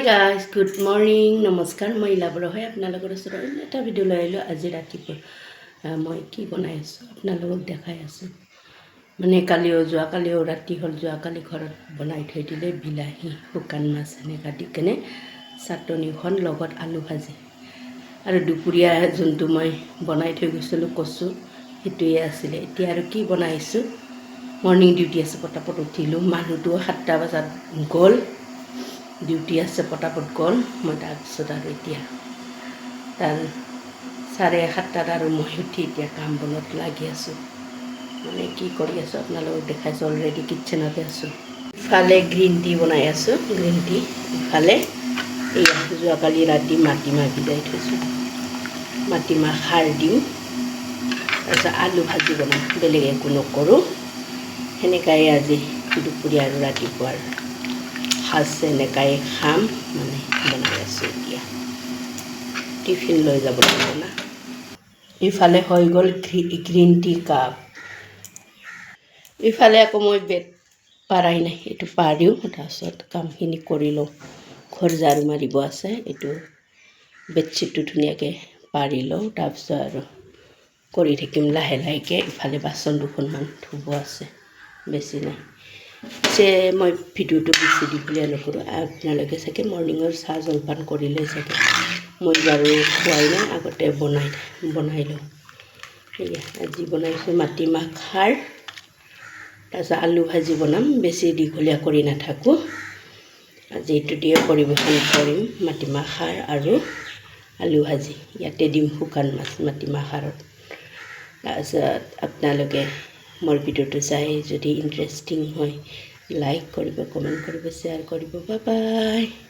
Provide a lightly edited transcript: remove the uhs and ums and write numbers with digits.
guys good morning নমস্কাৰ মই ইলাবৰ হয় আপোনালোকৰ ওচৰত এটা ভিডিঅ' লৈ আহিলোঁ আজি ৰাতিপুৱা মই কি বনাই আছোঁ আপোনালোকক দেখাই আছোঁ মানে যোৱাকালিও ৰাতি হ'ল যোৱাকালি ঘৰত বনাই থৈ দিলে বিলাহী শুকান মাছ এনেকৈ দি কেনে চাটনিখন লগত আলু ভাজি আৰু দুপৰীয়া যোনটো মই বনাই থৈ গৈছিলোঁ কচু সেইটোৱে আছিলে এতিয়া আৰু কি বনাইছোঁ মৰ্ণিং ডিউটি আছে পটাপট উঠিলোঁ মানুহটো 7টা বজাত গ'ল ডিউটি আছে পটাপট গ'ল মই তাৰপিছত আৰু এতিয়া তাৰ 7:30 আৰু মই উঠি এতিয়া কাম বনত লাগি আছোঁ মানে কি কৰি আছোঁ আপোনালোকক দেখাইছোঁ অলৰেডি কিটচেনতে আছোঁ ইফালে গ্ৰীণ টি বনাই আছোঁ গ্ৰীণ টি ইফালে এয়া যোৱাকালি ৰাতি মাটিমাহ ভিজাই থৈছোঁ মাটিমাহ খাৰ দিম তাৰপিছত আলু ভাজি বনাম বেলেগ একো নকৰোঁ সেনেকাই আজি দুপৰীয়া আৰু ৰাতিপুৱাৰ সাজ এনেকাই খাম মানে বনাই আছোঁ এতিয়া টিফিন লৈ যাব লাগিব না ইফালে হৈ গ'ল গ্ৰীণ টি কাপ ইফালে আকৌ মই বেড পাৰাই নাই এইটো পাৰিও তাৰপিছত কামখিনি কৰি লওঁ ঘৰ ঝাৰু মাৰিব আছে এইটো বেডশ্বীটটো ধুনীয়াকৈ পাৰি লওঁ তাৰপিছত আৰু কৰি থাকিম লাহে লাহেকৈ ইফালে বাচন দুখনমান ধুব আছে বেছি নাই মই ভিডিঅ'টো বেছি দীঘলীয়া নকৰোঁ আপোনালোকে চাগে মৰ্ণিঙৰ চাহ জলপান কৰিলে চাগে মই বাৰু খোৱাই নাই আগতে বনাই লওঁ সেয়া আজি বনাইছোঁ মাটিমাহ খাৰ তাৰপিছত আলু ভাজি বনাম বেছি দীঘলীয়া কৰি নাথাকোঁ আজি এইটো দিয়ে পৰিৱেশন কৰিম মাটিমাহ খাৰ আৰু আলু ভাজি ইয়াতে দিম শুকান মাছ মাটিমাহ খাৰত তাৰপিছত আপোনালোকে মোৰ ভিডিঅ'টো চাই যদি ইণ্টাৰেষ্টিং হয় লাইক কৰিব কমেণ্ট কৰিব শ্বেয়াৰ কৰিব বাই বাই